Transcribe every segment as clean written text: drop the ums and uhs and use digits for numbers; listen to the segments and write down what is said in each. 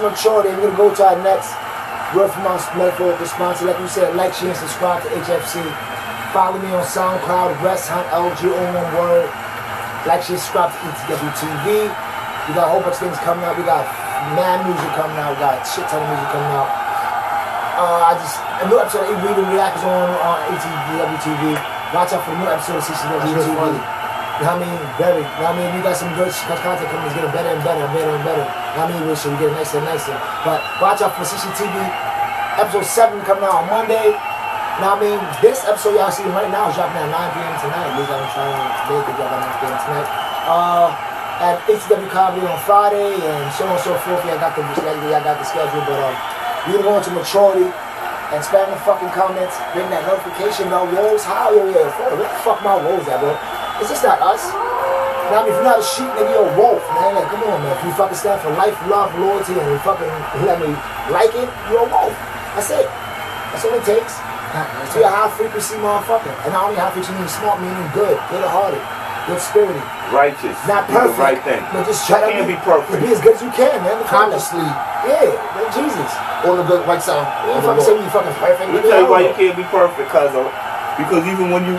to maturity. We're gonna go to our next word from our metaphorical sponsor. Like we said, like, share, and subscribe to H.F.C. Follow me on SoundCloud, West Hunt LG, all one word. Like, share, subscribe to ETW TV. We got a whole bunch of things coming out. We got mad music coming out. We got a shit ton of music coming out. A new episode of Reading React is on ETW TV. Watch out for the new episode of CCW TV. You know what I mean? Very. You know what I mean? We got some good content coming. It's getting better and better, better and better. You know what I mean? We should get nicer and nicer. But watch out for CCTV episode 7 coming out on Monday. You know what I mean? This episode y'all see right now is dropping at 9 p.m. tonight. At least I'm trying today to drop at 9 p.m. tonight. At HW Comedy on Friday and so on and so forth. Y'all got the schedule, but we're going to maturity and spam the fucking comments, bring that notification bell. Wolves, how? What the fuck my wolves at, bro? It's just not us. Now, if you're not a sheep, nigga, you're a wolf, man. Like, come on, man. If you fucking stand for life, love, loyalty, and you fucking let me like it, you're a wolf. That's it. That's all it takes. So you're a high frequency motherfucker. And not only high frequency, meaning smart, meaning good hearted, good spirited. Righteous. Not perfect. The right thing. But just try to be perfect. Be as good as you can, man. Consciously. Yeah, like Jesus. On the good right side. You fucking say you fucking perfect. Let me tell you why you can't be perfect, because even when you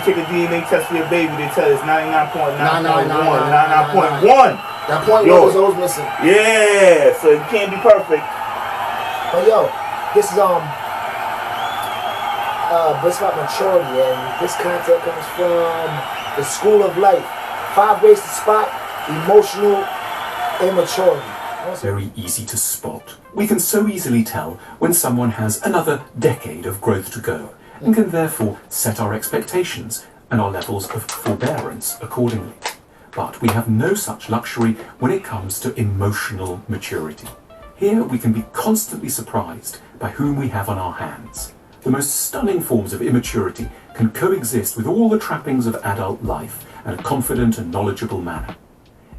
take a DNA test for your baby, they tell it's 99.991. That point was always missing. Yeah, so you can't be perfect. But yo, this is it's about maturity, and this content comes from the School of Life. 5 ways to spot emotional immaturity. Very easy to spot. We can so easily tell when someone has another decade of growth to go, and can therefore set our expectations and our levels of forbearance accordingly. But we have no such luxury when it comes to emotional maturity. Here we can be constantly surprised by whom we have on our hands. The most stunning forms of immaturity can coexist with all the trappings of adult life in a confident and knowledgeable manner.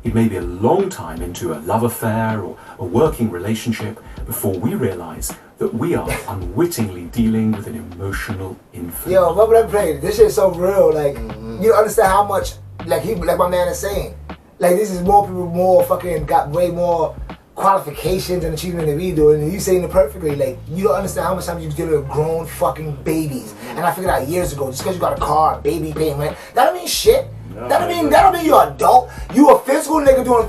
It may be a long time into a love affair or a working relationship before we realize that we are unwittingly dealing with an emotional infant. Yo, what would I play? This shit is so real. Like, you don't understand how much, like my man is saying. Like, this is more people, got way more qualifications and achievement than we do, and you saying it perfectly. Like, you don't understand how much time you deal with grown fucking babies. And I figured out years ago, just because you got a car, baby paying rent, that don't mean shit. No, that don't mean you're an adult. You a physical nigga doing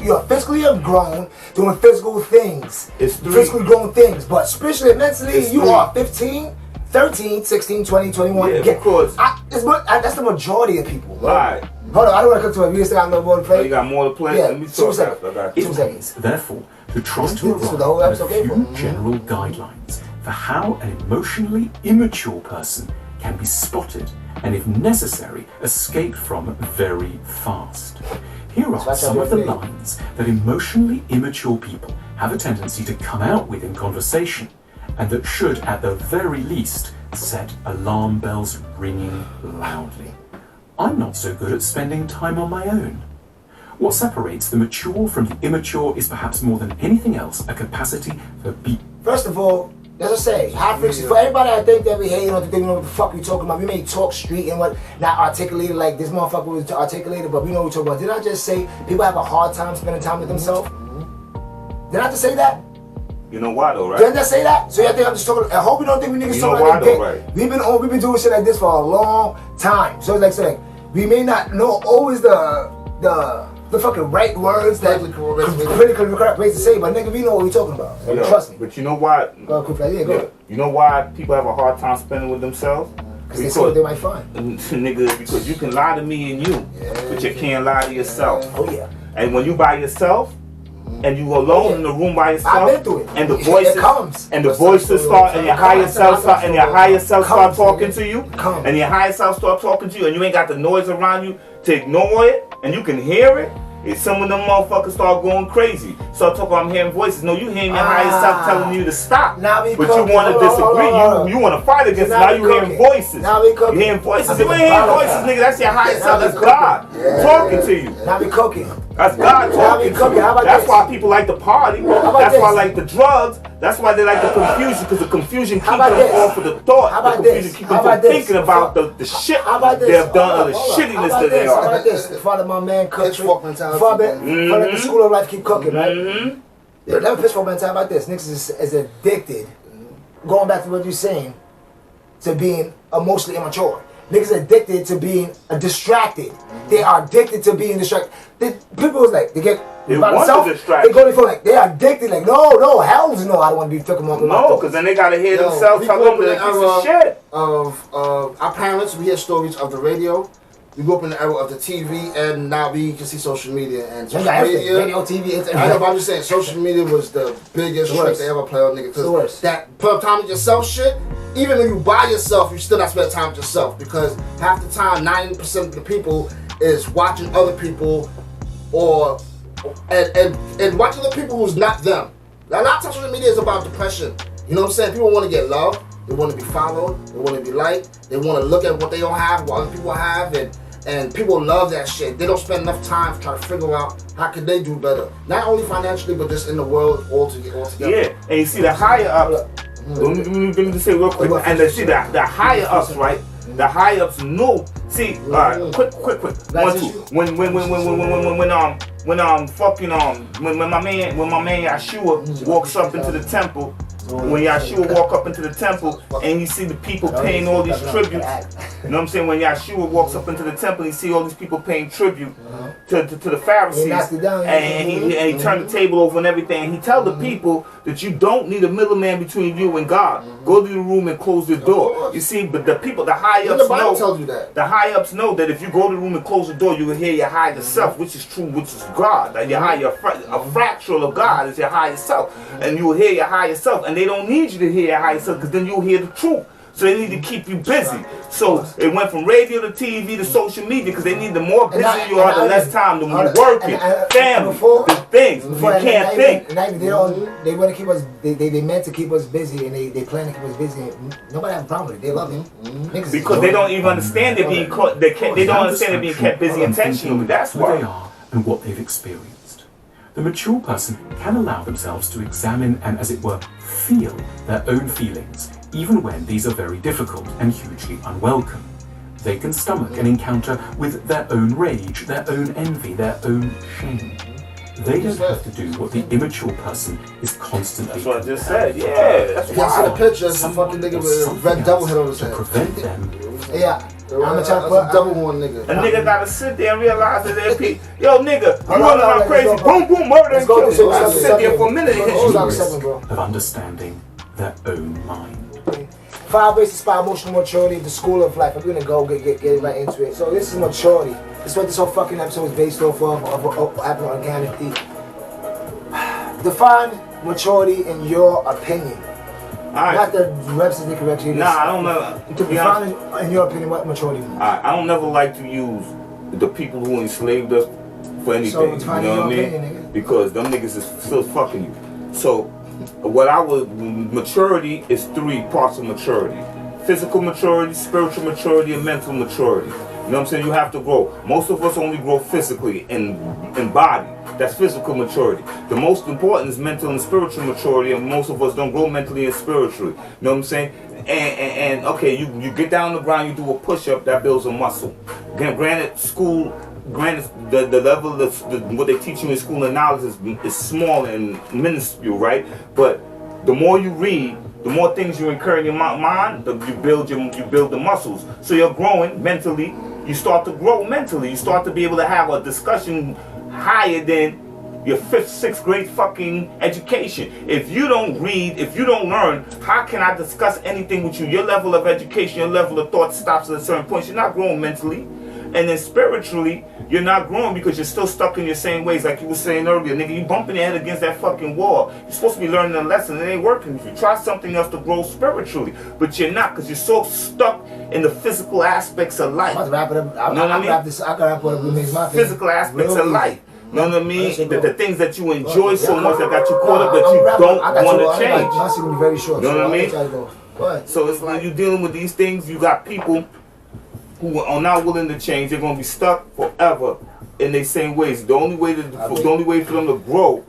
you're physically grown doing physical things. It's physically grown things, but spiritually and mentally you are 15, 13, 16, 20, 21. Yeah, of course. That's the majority of people. Right. Hold on, I don't want to come to it. We still got no more to play. Oh, you got more to play? Yeah, Let me talk after. I got you. 2 seconds. Therefore, to try to arrive at a few general guidelines for how an emotionally immature person can be spotted and, if necessary, escaped from very fast. Here are some of the lines that emotionally immature people have a tendency to come out with in conversation, and that should, at the very least, set alarm bells ringing loudly. I'm not so good at spending time on my own. What separates the mature from the immature is perhaps more than anything else a capacity for First of all, as I say, high frequency. For everybody that think that we hate on, they know what the fuck we talking about. We may talk street and what, not articulated like this motherfucker was articulated, but we know what we're talking about. Did I just say people have a hard time spending time with themselves? Did I just say that? You know why though, right? Did I just say that? So you think I'm just talking? I hope you don't think we niggas talking like that. Right? We've been doing shit like this for a long time. So it's like we may not know always the fucking right words that critically correct ways to say, but nigga, we know what we talking about. So trust me. But you know why? Go ahead. You know why people have a hard time spending with themselves? Because they see what they might find. Nigga, because you can lie to me and you, but you can't lie to yourself. Oh yeah. And when you by yourself, and you alone in the room by yourself, I've been through it. And the voices start, and your higher self start talking to you, and your higher self start talking to you, and you ain't got the noise around you to ignore it, and you can hear it. If some of them motherfuckers start going crazy, start talking, I'm hearing voices. No, you hearing your higher self telling you to stop, but you want to disagree. You want to fight against it. Now you hearing voices. You hearing voices. If you ain't hearing voices, nigga, that's your higher self. That's God talking to you. Now we cooking. That's God talking to you. That's why people like the party. That's why I like the drugs. That's why they like the confusion, because the confusion keeps them off of the thought. The confusion keeps them from thinking about the shit they've done or the shittiness that they are. How about this? The father, my man, country. Father, the school of life keep cooking, right? Yeah, never pitchfork mentality. How about this? Niggas is addicted. Going back to what you're saying, to being emotionally immature. Niggas addicted to being distracted. They are addicted to being distracted. People was like, they get by themselves. They go to feel like they are addicted. Like, no, hell's no, I don't want to be fucking up. No, because then they gotta hear themselves tell them that piece of shit. Of our parents, we hear stories of the radio. We grew up in the era of the TV, and now we can see social media and social media. Radio, TV, internet. I know, but I'm just saying, social media was the biggest trick they ever played on niggas. Because that put time with yourself shit, even when you by yourself, you still not spend time with yourself. Because half the time, 90% of the people is watching other people, and watching other people who's not them. Now, a lot of social media is about depression. You know what I'm saying? People want to get love. They want to be followed. They want to be liked. They want to look at what they don't have, what other people have, and people love that shit. They don't spend enough time trying to figure out how can they do better. Not only financially, but just in the world altogether. Yeah, and you see the higher up. Let me just say real quick. And see the higher ups, right? The higher ups know. See, quick. 1, 2. When my man Yeshua walks up into the temple. When Yeshua walk up into the temple and you see the people paying all these tributes, you know what I'm saying? When Yeshua walks up into the temple, you see all these people paying tribute to the Pharisees, and he turned the table over and everything. And he tell the people that you don't need a middleman between you and God. Go to the room and close the door. You see, but the people, the high ups know. The high ups know that if you go to the room and close the door, you will hear your higher self, which is true, which is God. Like your higher, a fractal of God is your higher self, and you will hear your higher self. And they don't need you to hear your higher self, because then you'll hear the truth. So they need to keep you busy. So it went from radio to TV to social media, because they need the more busy you are, the less time the more working, family, the things. You can't think. They want to keep us. They meant to keep us busy, and they plan to keep us busy. Nobody has a problem with it. They love it. Because they don't even understand it being caught. They don't understand it being kept busy intentionally. That's why. Who they are and what they've experienced. The mature person can allow themselves to examine and, as it were, feel their own feelings, even when these are very difficult and hugely unwelcome. They can stomach an encounter with their own rage, their own envy, their own shame. They don't have to do what the immature person is constantly. That's what I just said. Yeah, that's why. I see the picture. Some fucking nigga with a red double head on his head. To prevent them. Yeah. I'm gonna try to put double one nigga. A nigga gotta sit there and realize that they're yo nigga, you running around crazy, boom boom, murder and kill. You gotta sit there for a minute and hit you. Of understanding their own mind. 5 ways to inspire emotional maturity, the school of life. I'm gonna go get right into it. So this is maturity. This is what this whole fucking episode is based off of happening organically. Define maturity in your opinion. Right. Not the reps that they correct you. Nah, I don't know. To be honest, in your opinion, what maturity means. I don't never like to use the people who enslaved us for anything. So, you know what I mean? Opinion, because them niggas is still fucking you. So, maturity is 3 parts of maturity: physical maturity, spiritual maturity, and mental maturity. You know what I'm saying? You have to grow. Most of us only grow physically in body. That's physical maturity. The most important is mental and spiritual maturity, and most of us don't grow mentally and spiritually. You know what I'm saying? And okay, you get down on the ground, you do a push-up, that builds a muscle. Granted, the level of what they teach you in school and knowledge is small and minuscule, right? But the more you read, the more things you incur in your mind, you build the muscles. So you're growing mentally. You start to grow mentally. You start to be able to have a discussion higher than your 5th, 6th grade fucking education. If you don't read, if you don't learn, how can I discuss anything with you? Your level of education, your level of thought stops at a certain point. You're not growing mentally. And then spiritually, you're not growing because you're still stuck in your same ways. Like you were saying earlier, nigga, you bumping your head against that fucking wall. You're supposed to be learning a lesson. It ain't working. If you try something else to grow spiritually, but you're not, because you're so stuck in the physical aspects of life. Let's wrap it up. I can wrap it up with my physical aspects of life. You know what I mean? The things that you enjoy so much that got you caught up that you don't want to change. My shit will be very short. You know what I mean? So it's like you're dealing with these things. You got people who are not willing to change. They're going to be stuck forever in the same ways. The only way for them to grow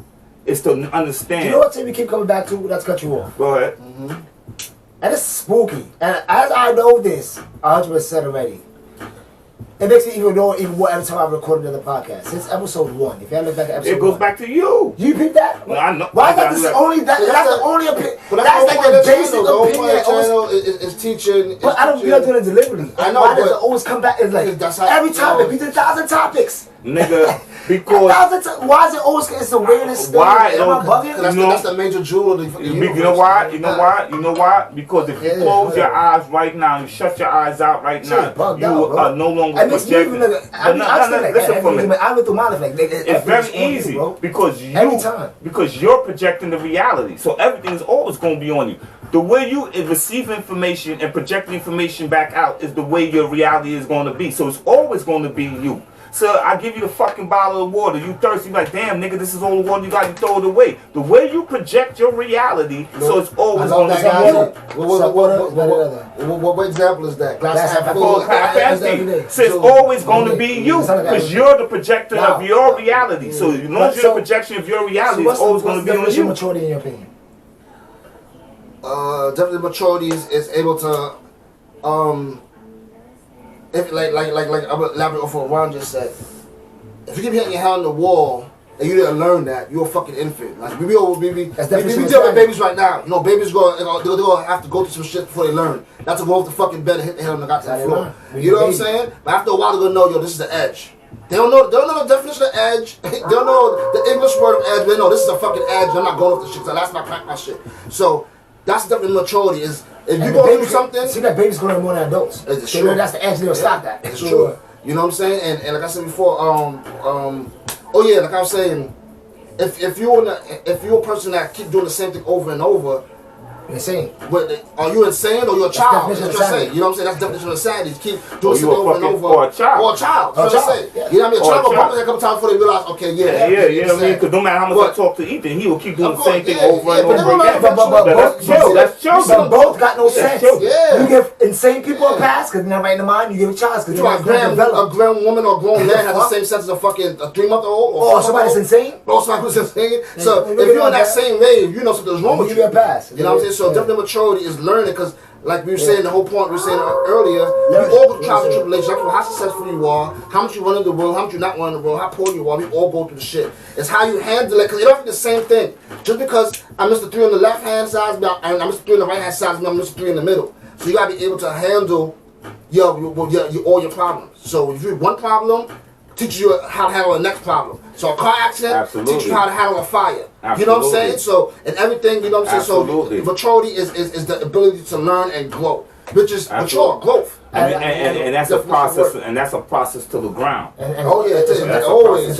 is to understand. You know what Tim we keep coming back to? Let's cut you off. Go ahead. And it's spooky. And as I know this 100% already, it makes me even know even more every time I recorded another podcast. Since episode 1. If you look back at episode 1. It goes back to you. You peep that? Well, I know. Why is that the only that's the only opinion? That's like the basic opinion. Channel is teaching. But I don't feel like doing it deliberately. I know, why does but it always come back? It's like every topic. We did 1,000 topics. Nigga, because why is it always it's the weirdest thing? Why? Am I bugging? That's the major jewel of the you know why? You know why? You know why? Because if you close your eyes right now, you shut your eyes out right now, you are no longer projecting. Listen for me. I went through my life it's very easy because you're projecting the reality. So everything is always going to be on you. The way you receive information and project the information back out is the way your reality is going to be. So it's always going to be you. So I give you the fucking bottle of water. You thirsty, you like, damn, nigga, this is all the water you got. You throw it away. The way you project your reality, so it's always going to be you. What example is that? Glass half full. So it's always going to be you because you're the projector of your reality. So as long as you're the projection of your reality, it's always going to be on you. What's maturity in your opinion? Definitely maturity is able to if I'm elaborate off what Ron just said. If you keep hitting your head on the wall and you didn't learn that, you're a fucking infant. Like we deal with babies right now. You know, babies they're gonna have to go through some shit before they learn. Not to go off the fucking bed and hit the head on the goddamn floor. You know what I'm saying? But after a while, they're gonna know, yo, this is the edge. They don't know the definition of edge. They don't know the English word of edge. They know this is a fucking edge. I'm not going off the shit. So that's not crack my shit. So that's definitely maturity. Is if you go through something, see that babies going more than adults. It's true. That's the edge. They'll stop that. It's true. You know what I'm saying? And like I said before, like I was saying, if you're a person that keep doing the same thing over and over, insane. Are you insane or you're a child? That's what I'm saying. You know what I'm saying? That's the definition of insanity. Keep doing something over and over. Or a child. Or a child. That's what I'm saying. You know what I mean? A child will bump it a couple times before they realize, okay, you know what I mean? Because no matter how much I talk to Ethan, he will keep doing the same thing over and over again. That's chill. But both got no sense. Yeah. You give insane people a pass because they're not right in the mind. You give a child because they're a grown woman or grown man has the same sense as a fucking 3-month-old. Or somebody's insane. Or somebody's insane. So if you're in that same wave, you know something's wrong with you. You give a pass. You know what I'm saying? So definitely maturity is learning, because like we were saying, the whole point we were saying earlier, we all go through trials and tribulations. I don't know how successful you are, how much you run in the world, how much you not run in the world, how poor you are. We all go through the shit. It's how you handle it, because it don't be the same thing. Just because I'm Mr. 3 on the left hand side and I'm Mr. 3 on the right hand side, I'm Mr. 3 in the middle. So you gotta be able to handle all your problems. So if you have one problem, teach you how to handle the next problem. So a car accident teach you how to handle a fire. Absolutely. You know what I'm saying? So and everything, you know what I'm saying? So maturity is the ability to learn and grow, which is mature growth. And that's a process, and that's a process to the ground. It's always.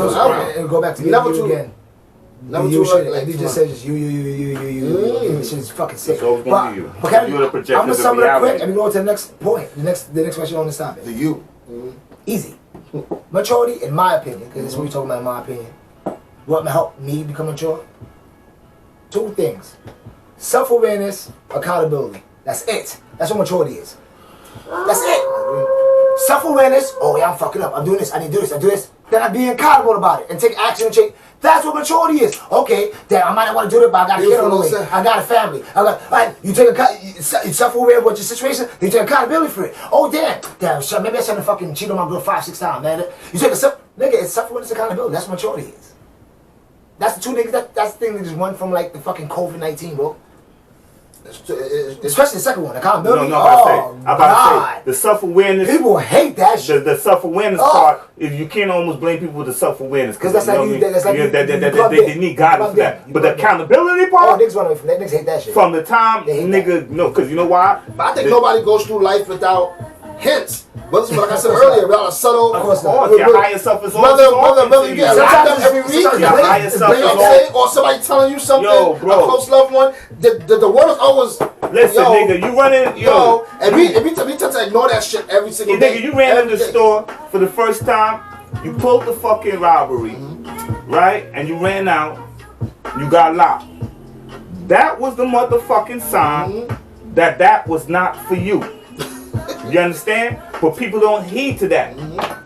And go back to never you again. Never too late. Like you just said, just you. This shit is fucking sick. So it's gonna be you. Okay, I'm gonna sum it up quick and we go to the next point. The next question on this topic. The you. Easy. Maturity, in my opinion, because that's what we're talking about in my opinion. What helped me become mature? 2 things. Self-awareness, accountability. That's it. That's what maturity is. That's it. Self-awareness, oh yeah, I'm fucking up. I'm doing this, I need to do this, I do this. Then I'm being accountable about it and take action and change. That's what maturity is. Okay, damn, I might not want to do it, but I got a kid on the way. I got a family. You take you're self-aware of what your situation, then you take accountability for it. Oh damn, maybe I shouldn't fucking cheat on my girl 5-6 times, man. You take it's self-awareness, accountability. That's what maturity is. That's the 2 niggas. That's the thing that just went from like the fucking COVID-19, bro. Especially the second one, accountability. No, I'm about to say the self-awareness. People hate that shit. The self-awareness part, if you can't almost blame people with the self-awareness, because that's like they need guidance for that. But the accountability part, niggas run away from that. Niggas hate that shit. From the time nigga, no, because you know why? But I think nobody goes through life without hints. But like I said earlier, without a subtle. Of course, your higher self is whether you get locked up every week, your higher self or somebody telling you something, yo, bro. a close loved one. The word is always. Listen, nigga, you running, and we tend to ignore that shit every single day. Nigga, you ran in the store for the first time. You pulled the fucking robbery, right? And you ran out. You got locked. That was the motherfucking sign that was not for you. You understand? But people don't heed to that.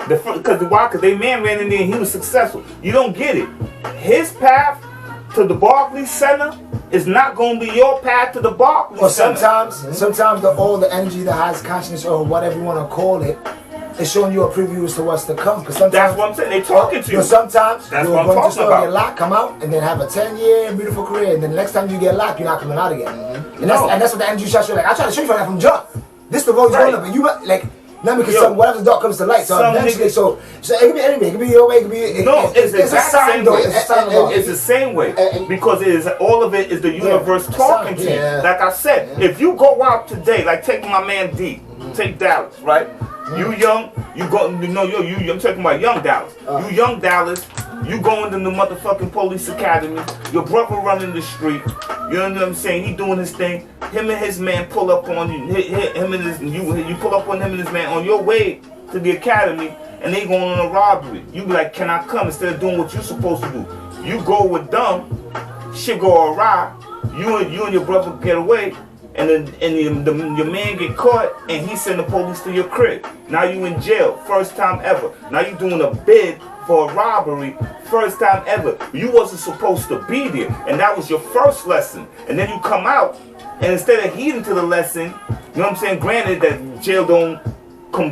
Because why? Because they man ran in there and he was successful. You don't get it. His path to the Barclays Center is not going to be your path to the Barclays Center. Sometimes all the energy, the highest consciousness, or whatever you want to call it, is showing you a preview as to what's to come. Because that's what I'm saying. They talking to you. Sometimes that's you're what I'm going to talking about. Get locked, come out, and then have a 10-year beautiful career. And then the next time you get locked, you're not coming out again. And that's what the energy shots are like. I try to show you that from jump. This is the road you're going up, and you like. Not because whatever the dark comes to light. So eventually, so it can be anything. It can be your way. It can be. It's the same way. It's the same way because it is all of it is the universe talking to you. Like I said, if you go out today, like take my man D, take Dallas, right? You young, you go. I'm talking about young Dallas. You young Dallas. You go into the motherfucking police academy. Your brother running the street. You know what I'm saying? He doing his thing. Him and his man pull up on you. You pull up on him and his man on your way to the academy, and they going on a robbery. You be like, can I come? Instead of doing what you're supposed to do, you go with them. Shit go awry. You and your brother get away, and your man get caught, and he send the police to your crib. Now you in jail, first time ever. Now you doing a bid for a robbery, first time ever. You wasn't supposed to be there, and that was your first lesson. And then you come out, and instead of heeding to the lesson, you know what I'm saying? Granted that jail don't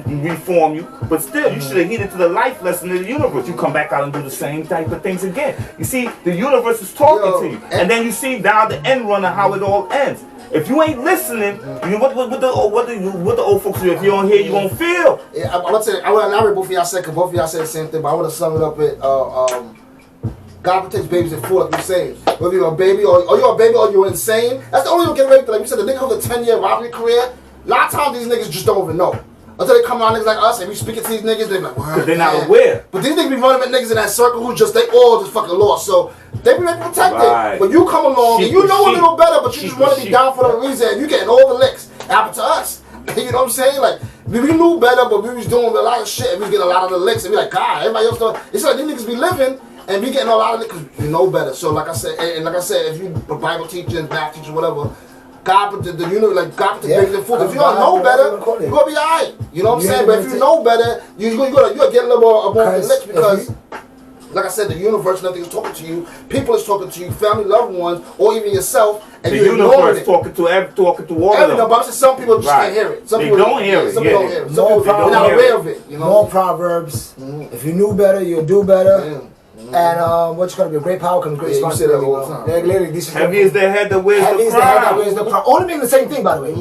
reform you, but still you should have heeded to the life lesson of the universe. You come back out and do the same type of things again. You see, the universe is talking to you, and then you see now the end run of how it all ends. If you ain't listening, what the old folks do? If you don't hear, you won't feel. Yeah, I'm gonna tell you, I want to elaborate both of y'all said, because both of y'all said the same thing, but I want to sum it up with God protects babies in full, like you're saying. Whether you're a baby or you're a baby or you're insane, that's the only way you'll get raped. Like you said, the nigga with a 10-year robbery career, a lot of times these niggas just don't even know. Until they come around niggas like us and we speaking to these niggas, they be like, because they're not aware. But these niggas be running with niggas in that circle who they all just fucking lost. So they be like protected. Right. But you come along and you know a little better, but you just want to be down for the reason and you getting all the licks. Happened to us. You know what I'm saying? Like, we knew better, but we was doing a lot of shit and we was getting a lot of the licks. And we like, God, everybody else doing. It's like these niggas be living and we getting a lot of licks because we know better. So like I said, if you a Bible teacher, math teacher, whatever, God put the universe, like God put the babies in food. If you don't know better, you're gonna be alright. You know what I'm saying? But if you know better, you're gonna get a little more above the licks because, like I said, the universe, nothing is talking to you. People is talking to you, family, loved ones, or even yourself, and the you're universe talking to all of them. But some people just can't hear it. Some people don't hear it. Some people don't hear it. Some people are not aware of it. You know? More proverbs. If you knew better, you'll do better. And what's going to be a great power comes great responsibility. Heavy is the head that wears the crown. Only mean the same thing, by the way.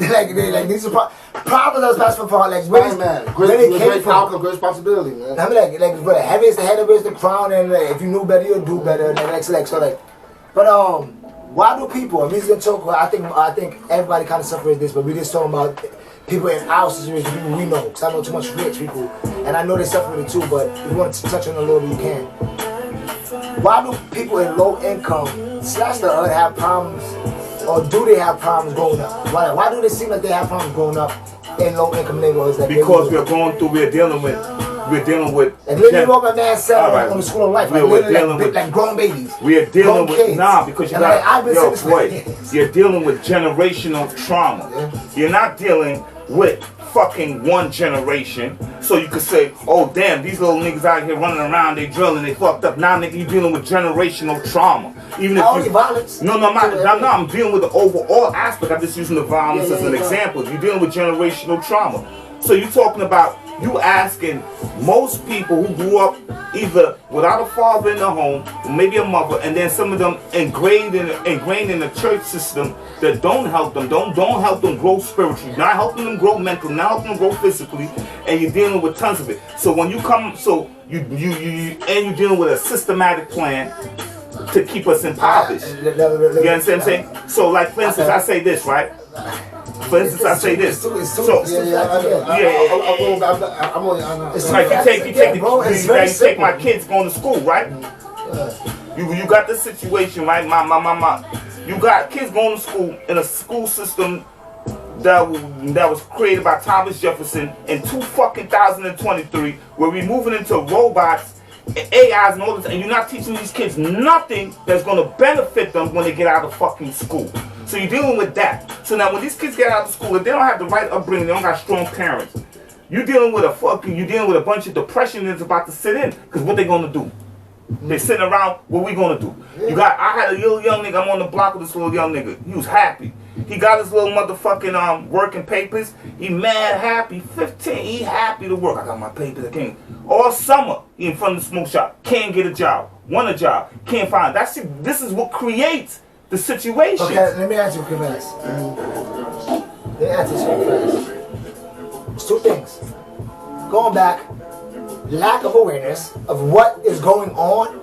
like these are problems that's passed for like great power comes great responsibility, man. I mean, like heavy is the head that wears the crown, and if you knew better, you'll do better. But why do people? I mean, gonna talk. I think everybody kind of suffers this, but we just talking about people in our situation, people we know, because I know too much rich people, and I know they suffer with it too, but if you want to touch on it a little bit, you can. Why do people in low income / the hood have problems, or do they have problems growing up? Why do they seem like they have problems growing up in low income neighborhoods? Because we're dealing with. And living what my man said on the school of life, like grown babies. We are dealing with kids. Because you got you're dealing with generational trauma. Yeah. You're not dealing with fucking one generation. So you could say, oh damn, these little niggas out here running around, they drilling, they fucked up. Now nigga, you dealing with generational trauma. Even if only violence. No, I'm dealing with the overall aspect. I'm just using the violence as an example. You're dealing with generational trauma. So you're talking about you asking most people who grew up either without a father in the home, or maybe a mother, and then some of them ingrained in the church system that don't help them, don't help them grow spiritually, not helping them grow mentally, not helping them grow physically, and you're dealing with tons of it. So when you come, you're dealing with a systematic plan to keep us impoverished. You understand what I'm saying? So like for instance, I say this, right? For instance, I say this. It's like you take my kids going to school, right? You got this situation, right? You got kids going to school in a school system that was created by Thomas Jefferson in 2023, where we're moving into robots, AIs and all this, and you're not teaching these kids nothing that's going to benefit them when they get out of fucking school. So you're dealing with that. So now when these kids get out of school, if they don't have the right upbringing, they don't got strong parents, You dealing with a bunch of depression that's about to sit in. Because what they gonna do? They sitting around, what we gonna do? I had a little young nigga, I'm on the block with this little young nigga. He was happy. He got his little motherfucking working papers. He mad happy, 15, he happy to work. I got my papers, I can't. All summer, he in front of the smoke shop, can't get a job, want a job, can't find. This is what creates the situation. Okay, let me answer you fast. Let me answer you fast. It's two things. Going back, lack of awareness of what is going on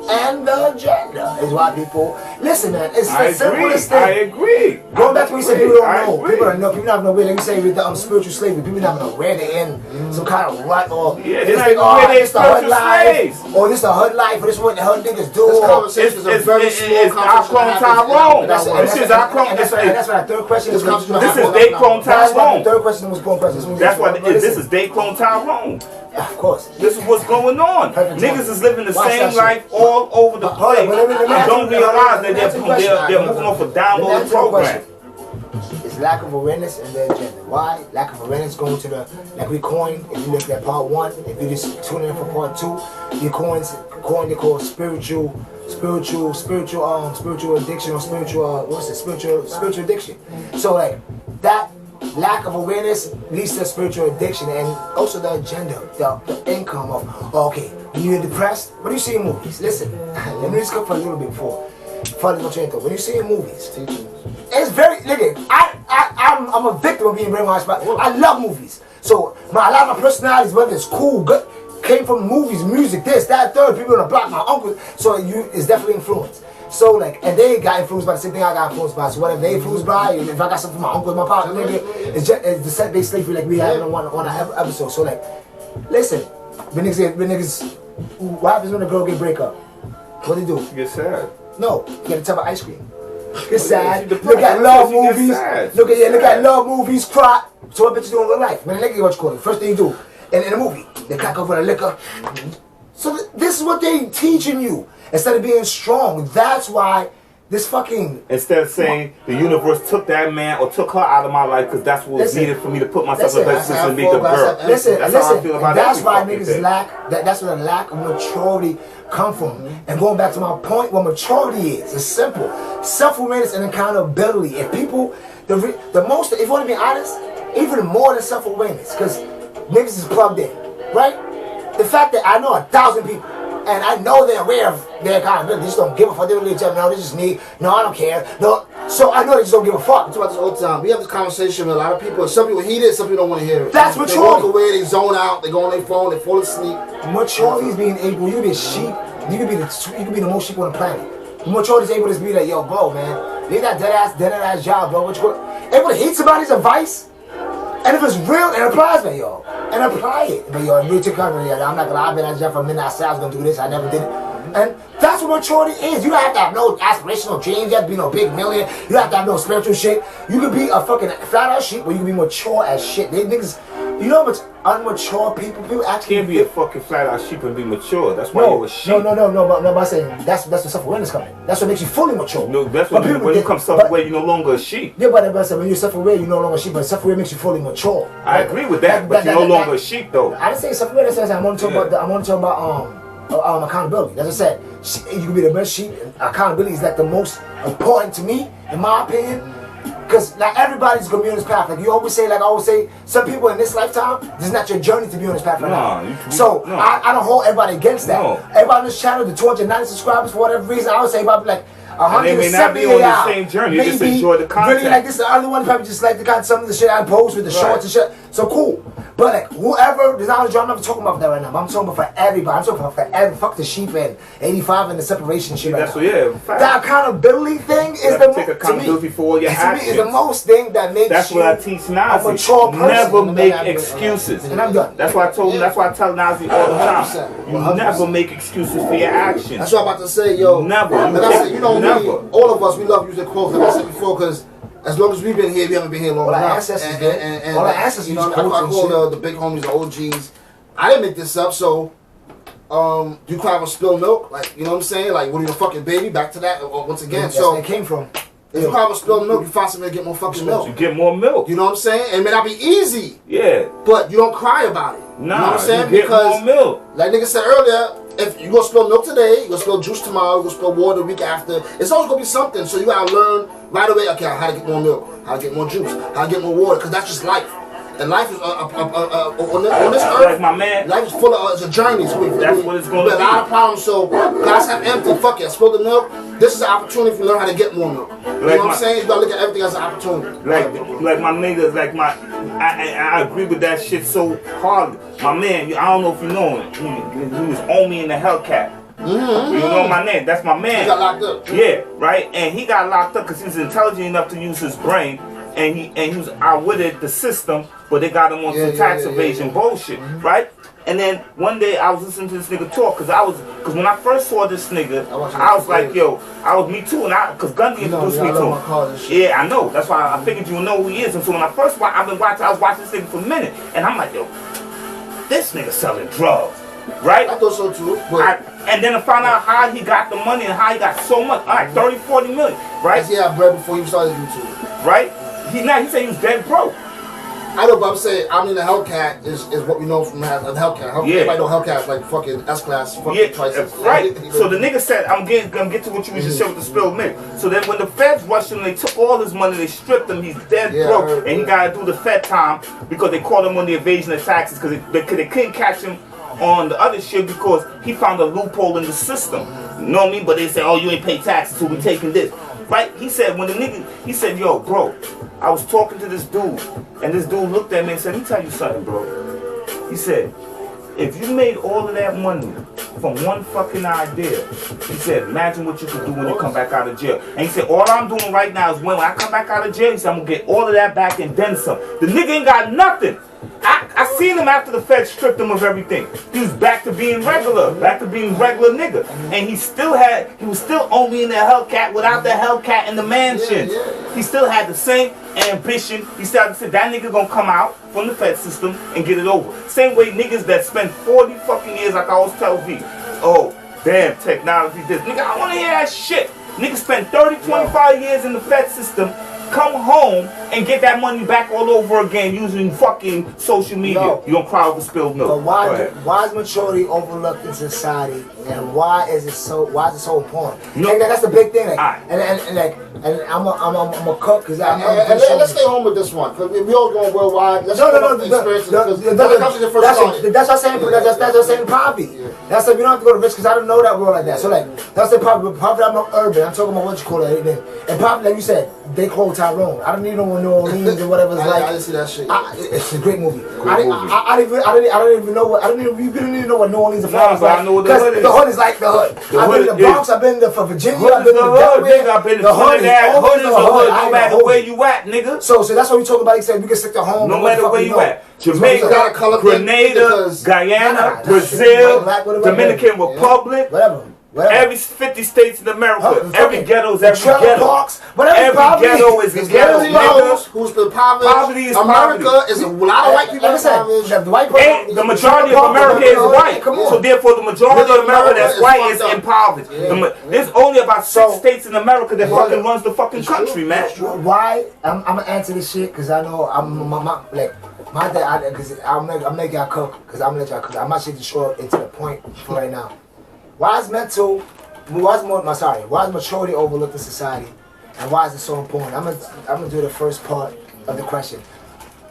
and the agenda is why people listen, man. It's the simplest thing. I agree. Going back to what you said, people don't know. People don't know. People don't know where. Like you say with the spiritual slavery, people don't know where they're in some kind of rut or this thing. Oh, it's the HUD life, or this the HUD life, or this what the HUD niggas do. This conversation is a very small conversation. Tyrone. This is our clone. That's why the third question is. This is Day Clone Tyrone. The third question was going question. That's why this is Day Clone Tyrone. Yeah, of course. This is what's going on. Niggas is living the same life all over the place. And don't realize that they're moving off a download program. It's lack of awareness and the agenda. Why? Lack of awareness going to the, like we coined, if you look at part 1, if you just tune in for part 2, you coined they call spiritual addiction or spiritual addiction. So like that lack of awareness leads to spiritual addiction and also the agenda, the income of, okay, when you're depressed, what do you see in movies? Listen, let me just go for a little bit before when you see in movies, it's very, nigga, I'm a victim of being brainwashed, but I love movies. So a lot of my personalities, whether it's cool, good, came from movies, music, this, that, third, people on the block, my uncle, so it's definitely influenced. So like, and they got influenced by the same thing I got influenced by. So whatever they influenced by, if I got something from my uncle, my partner, nigga, it's the set-based slavery like we had on one episode. So like, listen, when niggas, what happens when a girl get break up? What do you do? You get sad. No, you get a tub of ice cream. Get sad. Look at love movies. Look at love movies. Cry. So what bitches do in real life? When a nigga, what you call it? First thing you do in a movie, they crack over the liquor. So this is what they teaching you instead of being strong. That's why this fucking instead of saying the universe took that man or took her out of my life because that's what was needed for me to put myself in the best position to be the girl. Listen, that's how I feel about that's why niggas lack. That's where the lack of maturity come from. And going back to my point, what maturity is, it's simple: self-awareness and accountability. If people, the most, if you want to be honest, even more than self-awareness, because niggas is plugged in, right? The fact that I know 1,000 people. And I know they're aware of their accountability. They just don't give a fuck. They don't really tell me, no, this is me. No, I don't care. No. So I know they just don't give a fuck. We talk about this all the time. We have this conversation with a lot of people. Some people hear it, some people don't want to hear it. That's maturity. They walk away, they zone out, they go on their phone, they fall asleep. Maturity is being able, you can be a sheep, you can be the most sheep on the planet. Maturity is able to be like, yo, bro, man, leave that dead ass job, bro. Able to hate somebody's advice. And if it's real, it applies, man, yo. And apply it. But yo, really took cover, yeah, I'm not gonna lie, I've been at Jeff for a minute, I said I was gonna do this, I never did it. And that's what maturity is. You don't have to have no aspirational dreams, you have to be no big million, you have to have no spiritual shit. You can be a fucking flat ass shit, or you can be mature as shit. They niggas, you know how much unmature people actually can't be a fucking flat out sheep and be mature. That's why you a sheep. No, but I'm saying that's where self-awareness comes in. That's what makes you fully mature. No, that's what when you come self-aware, you're no longer a sheep. Yeah, but when you're self-aware, you're no longer a sheep, but self-aware makes you fully mature. I agree with that, but you're no longer a sheep though. I didn't say self-aware, I'm only talking about accountability. As I said, you can be the best sheep. Accountability is like the most important to me, in my opinion. Because like everybody's gonna be on this path. Like I always say, some people in this lifetime, this is not your journey to be on this path right now. I don't hold everybody against that. No. Everybody on this channel, the 290 subscribers, for whatever reason, I would say about like 170. They may not be on the same journey. You just enjoy the content. Really, like this is the other one. Probably just like the kind, some of the shit I post with the shorts and shit. So cool. But like whoever, there's not I'm not talking about that right now. I'm talking about for everybody. I'm talking about for every fuck the sheep and 85 and the separation shit. That's right now. Fact. The accountability thing is take accountability for all your actions. Is the most thing that makes that's you what I teach Nazi. a mature person. Never make excuses. And I'm done. That's why I told him. That's why I tell Nazi all the time. You never make excuses for your actions. That's what I'm about to say, yo. Never. And I said, you know, never. All of us, we love using quotes. Like I said before, because as long as we've been here, we haven't been here long enough. And all our ancestors, I call the big homies, the OGs. I didn't make this up, so do you cry over spilled milk? Like, you know what I'm saying? Like, when you're a fucking baby, back to that once again. That's where it came from. If you have spilled milk, you find something to get more fucking milk. You get more milk. You know what I'm saying? It may not be easy. Yeah. But you don't cry about it. Nah, you know what I'm saying? You get more milk. Like nigga said earlier, if you gonna spill milk today, you gonna spill juice tomorrow, you gonna spill water the week after. It's always gonna be something. So you gotta learn right away. Okay, how to get more milk, how to get more juice, how to get more water, because that's just life. And life is on this earth. Like my man, life is full of it's a journey. So that's what it's gonna be. A lot of problems. So glass half empty. Fuck it. I spilled the milk. This is an opportunity for you to learn how to get more milk. You know what I'm saying? You gotta look at everything as an opportunity. Like my niggas, like my, I agree with that shit so hard. My man, I don't know if you know him. He was on me in the Hellcat. You know my name. That's my man. He got locked up. Yeah, right. And he got locked up because he was intelligent enough to use his brain. And he was outwitted the system, but they got him on some tax evasion bullshit, right? And then one day I was listening to this nigga talk, cause when I first saw this nigga, I was like, yo, me too, and cause Gundy introduced me to him. Yeah, I know. That's why I figured you would know who he is. And so when I was watching this nigga for a minute, and I'm like, yo, this nigga selling drugs, right? I thought so too. And then I found out how he got the money and how he got so much, all right, 30, 40 million, right? He had bread before he started YouTube, right? He said he was dead broke. I know, but I'm saying, I mean, the Hellcat is what we know from the Hellcat. Everybody know Hellcat is like fucking S-Class, fucking prices. Right. So the nigga said, I'm getting to what you was just saying with the spilled milk. So then when the feds rushed him, they took all his money, they stripped him, he's dead broke, and he got to do the Fed time because they caught him on the evasion of taxes because they couldn't catch him on the other shit because he found a loophole in the system. You know what I mean? But they said, oh, you ain't pay taxes, so we taking this. Right? He said, he said, yo, bro, I was talking to this dude, and this dude looked at me and said, let me tell you something, bro. He said, if you made all of that money from one fucking idea, he said, imagine what you could do when you come back out of jail. And he said, all I'm doing right now is when I come back out of jail, he said, I'm going to get all of that back and then some. The nigga ain't got nothing. I seen him after the Fed stripped him of everything. He was back to being regular nigga. And he was still only in the Hellcat without the Hellcat in the mansion. He still had the same ambition. He started to say that nigga gonna come out from the Fed system and get it over. Same way niggas that spend 40 fucking years, like I always tell V, oh, damn, technology this. Nigga, I wanna hear that shit. Niggas spend 30, 25 years in the Fed system, come home and get that money back all over again using fucking social media. You gonna cry over spilled milk. But why is maturity overlooked in society, and why is it so important? And that's the big thing. And I'm a cook because let's stay home with this one because we all going worldwide. Let's That's what I'm saying. That's what I'm saying. Poverty. That's like we don't have to go to rich because I don't know that world like that. So like that's the poverty. Poverty, I'm not urban. I'm talking about what you call it. And poverty, like you said, they close Tyrone. I don't even know New Orleans or whatever it's like. I didn't see that shit. It's a great movie. I don't even know what. You didn't even know what New Orleans is like. But I know what the hood is. The hood is like the hood. I've been to the Bronx. I've been to Virginia. I've been to Delaware. I've been to the hood is the hood. No matter where you at, nigga. So that's what we talk about. He said we can stick to home. No matter where you at. Jamaica, Grenada, Guyana, Brazil, Dominican Republic. Whatever. Every 50 states in America, every ghetto is every ghetto. Parks, every ghetto is a ghetto, nigga. Who's been poverty? Poverty is America poverty. is a lot of white people. The majority of America is white. So therefore, the majority of America that's white is impoverished. There's only about 6 states in America that fucking runs the fucking country, man. Why? I'm gonna answer this shit because I know my dad, because I'll make y'all cook, because I'm gonna let y'all cook. I'm actually just short into the point for right now. Why is maturity overlooked in society, and why is it so important? I'm gonna do the first part of the question.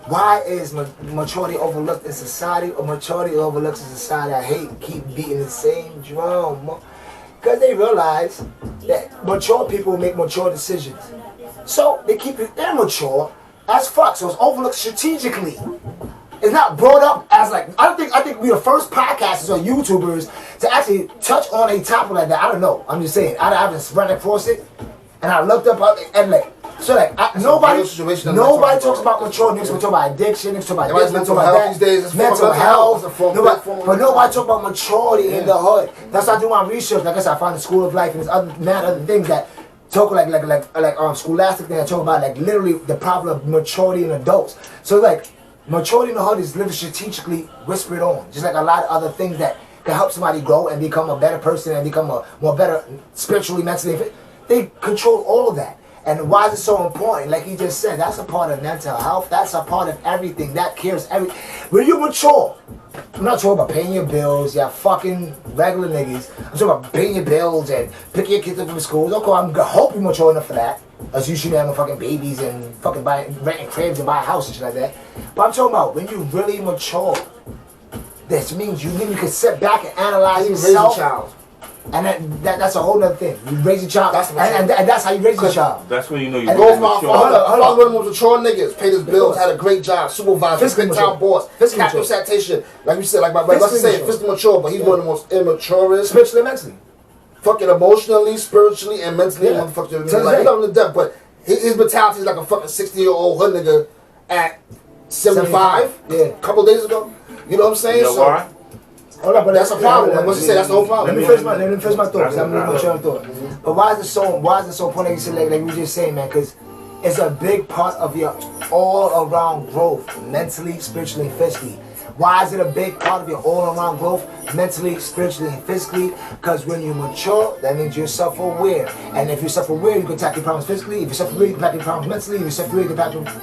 Why is maturity overlooked in society, or maturity overlooked in society? I keep beating the same drum, because they realize that mature people make mature decisions, so they keep it immature as fuck. So it's overlooked strategically. It's not brought up as like I think we're the first podcasters or YouTubers to actually touch on a topic like that. I don't know. I'm just saying. I haven't run across it, and I looked up and nobody talks about mature. Niggas talk about addiction. Niggas talk about this. Niggas talk about that. Mental health. But nobody talk about maturity in the hood. That's why I do my research. Like I said, I found the School of Life and there's other things that talk like scholastic thing. I talk about like literally the problem of maturity in adults. So like. Maturity in the hood is literally strategically whispered on, just like a lot of other things that can help somebody grow and become a better person and become a more better spiritually, mentally. They control all of that. And why is it so important? Like he just said, that's a part of mental health. That's a part of everything. That cares when you mature. I'm not talking about paying your bills, yeah, fucking regular niggas. I'm talking about paying your bills and picking your kids up from school. Okay, I'm gonna hope you're mature enough for that. As you shouldn't have no fucking babies and fucking renting cribs and buy a house and shit like that. But I'm talking about when you really mature. This means you can sit back and analyze yourself. Raise a child. And that's a whole other thing. You raise a child, and that's how you raise a child. That's when you know you go from our father. One of them was mature niggas, paid his bills, had a great job, supervisor, big time boss, captive citation. Like you said, like my brother said, physically mature, but he's one of the most immaturest. Spiritually and mentally. Fucking emotionally, spiritually, and mentally. Motherfucker, like, he loved him to death, but his mentality is like a fucking 60-year-old hood nigga at 75. Yeah. A couple days ago. You know what I'm saying? You know why? Hold up, but that's a problem. Like what you say, that's the whole problem. Let me finish my thought. I'm gonna share my thought. But why is it so important? Like you said, like we just saying, man, because it's a big part of your all-around growth, mentally, spiritually, and physically. Why is it a big part of your all-around growth, mentally, spiritually, and physically? Because when you mature, that means you're self-aware. And if you're self-aware, you can attack your problems physically. If you're self-aware, you can attack your problems mentally. If you're self-aware, you can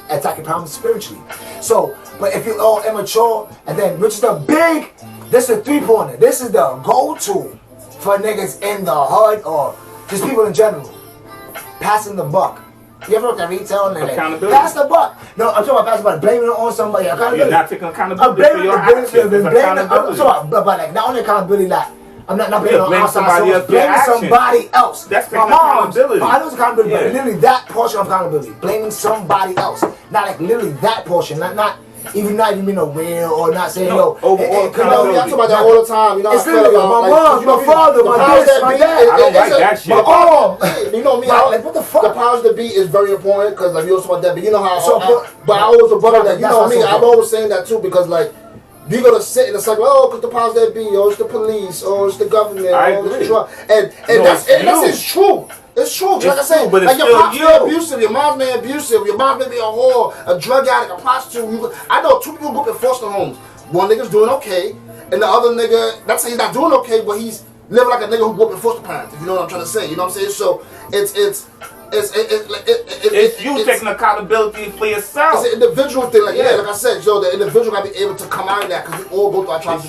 attack your problems spiritually. So, but if you're all immature, and then, which is the big, this is a three-pointer. This is the go-to for niggas in the hood or just people in general. Passing the buck. You ever look at retail and they're like, pass the buck. No, I'm talking about passing the buck. Blaming it on somebody. You're not taking accountability for your actions. I'm talking about, but like, not only accountability, like, I'm not blaming on somebody else. Blaming somebody else. That's accountability. I know it's accountability, but literally that portion of accountability. Blaming somebody else. Not like literally that portion. Not even being aware or not saying, yo, I talk about that all the time. You know, it's literally my mom, my father, my this, my dad. I don't like that shit. My arm. You know me, like, what the fuck? The powers that be is very important because like you also about that, but you know how. But I always a brother that you know me. I'm always saying that too because like you're gonna sit in the cycle. Oh, because the powers that be, it's the police, it's the government, it's the drug, and that's true. It's true, like I said, but like your pops may be abusive, your mom's may be abusive, your mom may be a whore, a drug addict, a prostitute. I know two people grew up in foster homes. One nigga's doing okay, and the other nigga, not saying he's not doing okay, but he's living like a nigga who grew up in foster parents. If you know what I'm trying to say, you know what I'm saying? So it's you taking accountability for yourself. It's an individual thing, like I said. So the individual got to be able to come out of that because we all go through our trials.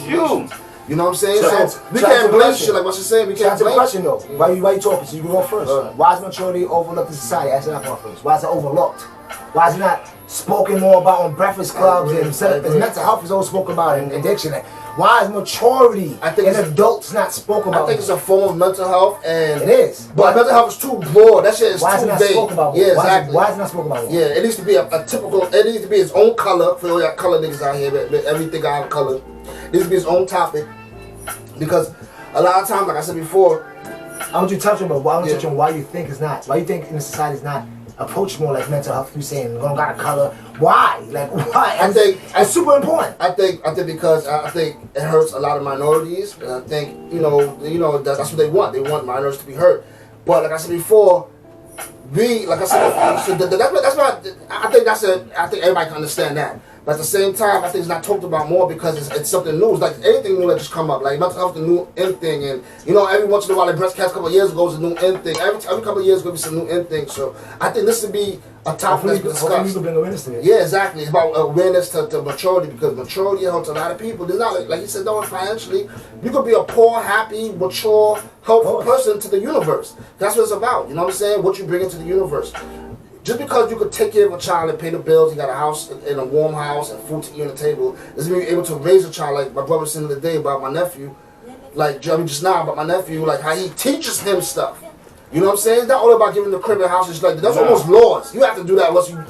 You know what I'm saying? So we can't blame shit like what you're saying. We can't blame. Question though, why you talking? So you can go first. Why is maturity overlooked in society? Answer that part first. Why is it overlooked? Why is it not spoken more about on breakfast clubs and mental health is always spoken about in addiction? Why is maturity in adults not spoken about? I think it's a form of mental health, and it is. But mental health is too broad. That shit is too vague. Why is it not spoken about? Yeah, exactly. Why is it not spoken about? Yeah, it needs to be a typical. It needs to be its own color for all y'all color niggas out here. Everything out of color. It needs to be its own topic. Because a lot of times, like I said before, I want you to touch on, but why you think it's not? Why you think in the society is not approached more like mental health? You saying don't got a color? Why? Like why? I think it's super important. I think because I think it hurts a lot of minorities, and I think you know that's what they want. They want minorities to be hurt. But like I said before, that's not. I think everybody can understand that. But at the same time, I think it's not talked about more because it's something new. It's like anything new that just come up. Like mental health, the new in thing, and every once in a while, like breast cancer, a couple of years ago was a new in thing. Every couple of years, going to be some new in thing. So I think this would be a topic that's been discussed. You can bring awareness to it. Yeah, exactly. It's about awareness to maturity because maturity helps a lot of people. There's not like you said, no, financially, you could be a poor, happy, mature, helpful person to the universe. That's what it's about. You know what I'm saying? What you bring into the universe. Just because you could take care of a child and pay the bills, you got a house in a warm house and food to eat on the table, doesn't mean you're able to raise a child. Like my brother was saying the other day about my nephew, just now about my nephew, like how he teaches him stuff. You know what I'm saying? It's not all about giving the crib and house. It's like that's almost laws. You have to do that unless you're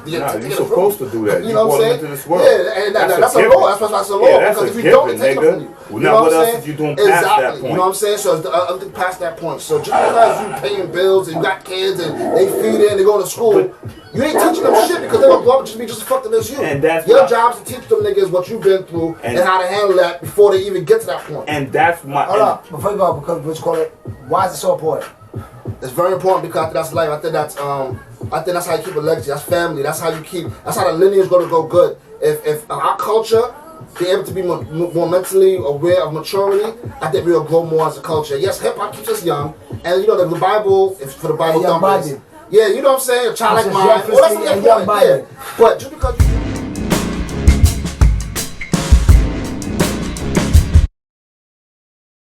supposed to do that. You know what I'm saying? This world. Yeah, and that's a law. That's a law. Yeah, because if you don't, they take it from you. Well, now what else if you don't pass that point? You know what I'm saying? So it's past that point. So just because you paying bills and you got kids and they feed in, they go to school, you ain't teaching them shit because they gonna grow up and just be just as fucked up as you. And that's your job is to teach them niggas what you've been through and how to handle that before they even get to that point. And that's my. Hold up, before you go, because what you call it? Why is it so important? It's very important because I think that's life. I think that's how you keep a legacy. That's family. That's how the lineage is gonna go good. If our culture be able to be more mentally aware of maturity, I think we'll grow more as a culture. Yes, hip hop keeps us young, and the Bible, for the Bible thumpers, Yeah, you know what I'm saying? A childlike mind. Well, that's what Yeah. But just because you